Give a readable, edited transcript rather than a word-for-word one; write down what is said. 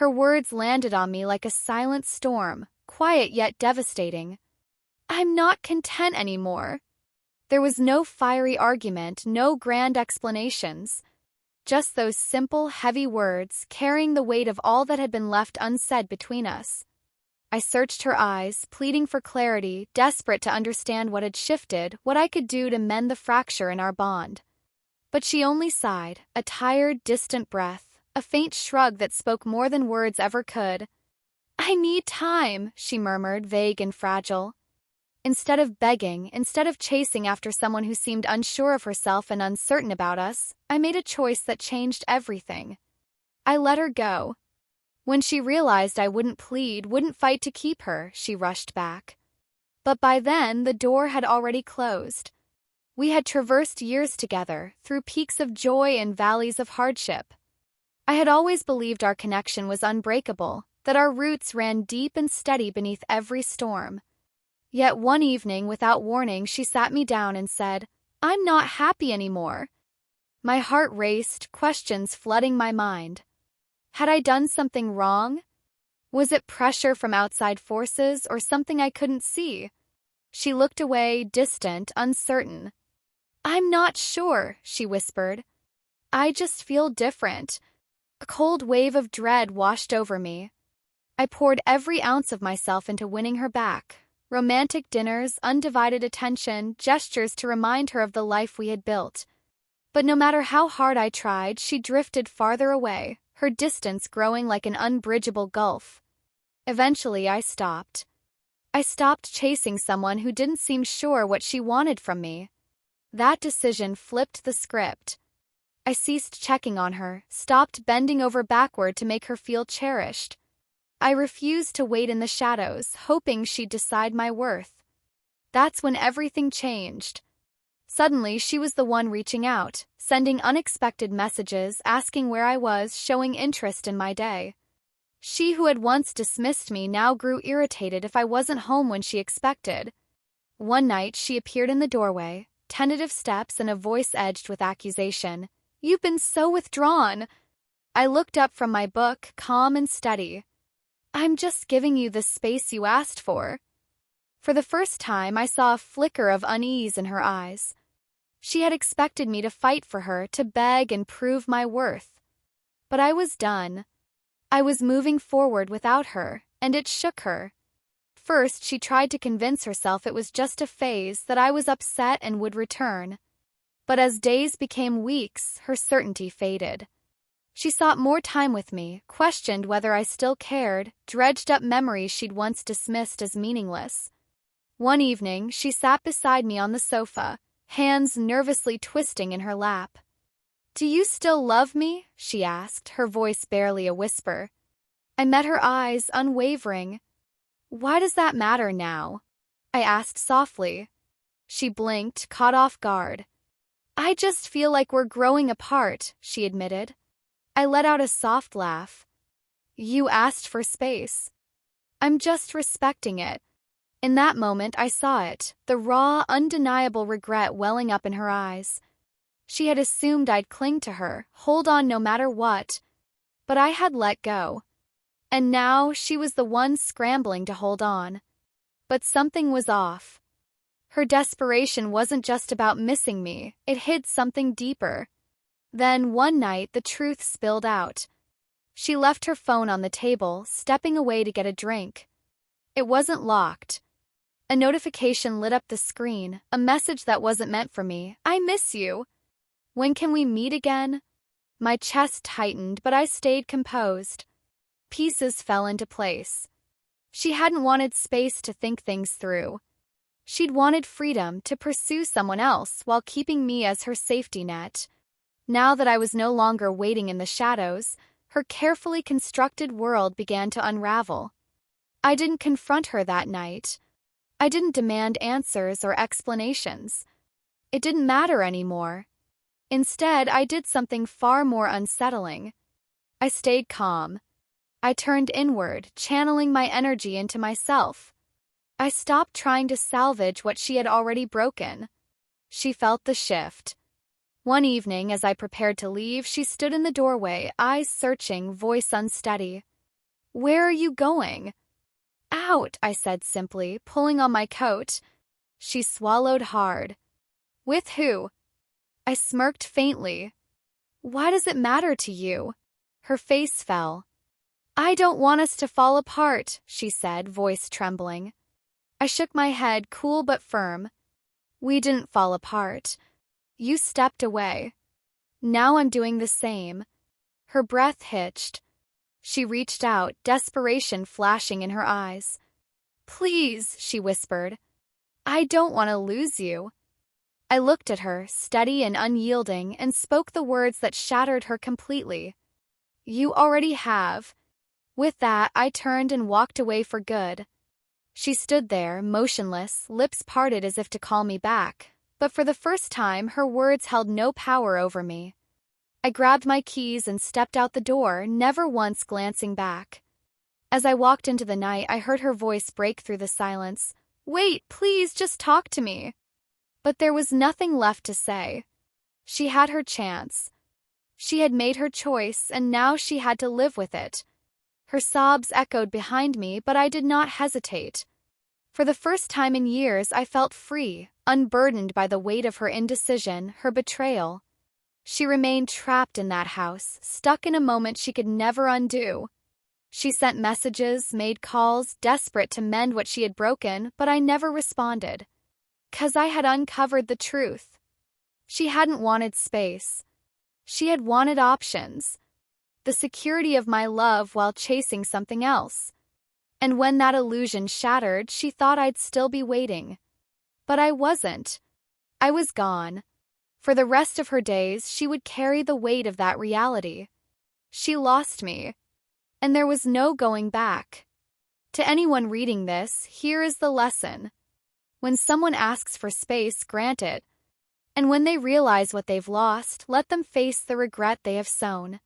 Her words landed on me like a silent storm, quiet yet devastating. I'm not content anymore. There was no fiery argument, no grand explanations. Just those simple, heavy words carrying the weight of all that had been left unsaid between us. I searched her eyes, pleading for clarity, desperate to understand what had shifted, what I could do to mend the fracture in our bond. But she only sighed, a tired, distant breath, a faint shrug that spoke more than words ever could. I need time, she murmured, vague and fragile. Instead of begging, instead of chasing after someone who seemed unsure of herself and uncertain about us, I made a choice that changed everything. I let her go. When she realized I wouldn't plead, wouldn't fight to keep her, she rushed back. But by then, the door had already closed. We had traversed years together, through peaks of joy and valleys of hardship. I had always believed our connection was unbreakable, that our roots ran deep and steady beneath every storm. Yet one evening, without warning, she sat me down and said, "I'm not happy anymore." My heart raced, questions flooding my mind. Had I done something wrong? Was it pressure from outside forces or something I couldn't see? She looked away, distant, uncertain. "I'm not sure," she whispered. "I just feel different." A cold wave of dread washed over me. I poured every ounce of myself into winning her back. Romantic dinners, undivided attention, gestures to remind her of the life we had built. But no matter how hard I tried, she drifted farther away, her distance growing like an unbridgeable gulf. Eventually, I stopped. I stopped chasing someone who didn't seem sure what she wanted from me. That decision flipped the script. I ceased checking on her, stopped bending over backward to make her feel cherished. I refused to wait in the shadows, hoping she'd decide my worth. That's when everything changed. Suddenly, she was the one reaching out, sending unexpected messages, asking where I was, showing interest in my day. She who had once dismissed me now grew irritated if I wasn't home when she expected. One night, she appeared in the doorway, tentative steps and a voice edged with accusation. "You've been so withdrawn." I looked up from my book, calm and steady. "I'm just giving you the space you asked for." For the first time, I saw a flicker of unease in her eyes. She had expected me to fight for her, to beg and prove my worth. But I was done. I was moving forward without her, and it shook her. First, she tried to convince herself it was just a phase, that I was upset and would return. But as days became weeks, her certainty faded. She sought more time with me, questioned whether I still cared, dredged up memories she'd once dismissed as meaningless. One evening, she sat beside me on the sofa, hands nervously twisting in her lap. "Do you still love me?" she asked, her voice barely a whisper. I met her eyes, unwavering. "Why does that matter now?" I asked softly. She blinked, caught off guard. "I just feel like we're growing apart," she admitted. I let out a soft laugh. "You asked for space. I'm just respecting it." In that moment, I saw it, the raw, undeniable regret welling up in her eyes. She had assumed I'd cling to her, hold on no matter what. But I had let go. And now she was the one scrambling to hold on. But something was off. Her desperation wasn't just about missing me, it hid something deeper. Then, one night, the truth spilled out. She left her phone on the table, stepping away to get a drink. It wasn't locked. A notification lit up the screen, a message that wasn't meant for me. "I miss you. When can we meet again?" My chest tightened, but I stayed composed. Pieces fell into place. She hadn't wanted space to think things through. She'd wanted freedom to pursue someone else while keeping me as her safety net. Now that I was no longer waiting in the shadows, her carefully constructed world began to unravel. I didn't confront her that night. I didn't demand answers or explanations. It didn't matter anymore. Instead, I did something far more unsettling. I stayed calm. I turned inward, channeling my energy into myself. I stopped trying to salvage what she had already broken. She felt the shift. One evening, as I prepared to leave, she stood in the doorway, eyes searching, voice unsteady. Where are you going? Out, I said simply, pulling on my coat. She swallowed hard. With who? I smirked faintly. Why does it matter to you? Her face fell. I don't want us to fall apart, she said, voice trembling. I shook my head, cool but firm. We didn't fall apart. You stepped away. Now I'm doing the same. Her breath hitched. She reached out, desperation flashing in her eyes. Please, she whispered. I don't want to lose you. I looked at her, steady and unyielding, and spoke the words that shattered her completely. You already have. With that, I turned and walked away for good. She stood there, motionless, lips parted as if to call me back, but for the first time her words held no power over me. I grabbed my keys and stepped out the door, never once glancing back. As I walked into the night, I heard her voice break through the silence. Wait, please, just talk to me. But there was nothing left to say. She had her chance. She had made her choice, and now she had to live with it. Her sobs echoed behind me, but I did not hesitate. For the first time in years, I felt free, unburdened by the weight of her indecision, her betrayal. She remained trapped in that house, stuck in a moment she could never undo. She sent messages, made calls, desperate to mend what she had broken, but I never responded. 'Cause I had uncovered the truth. She hadn't wanted space. She had wanted options. The security of my love while chasing something else. And when that illusion shattered, she thought I'd still be waiting. But I wasn't. I was gone. For the rest of her days, she would carry the weight of that reality. She lost me. And there was no going back. To anyone reading this, here is the lesson. When someone asks for space, grant it. And when they realize what they've lost, let them face the regret they have sown.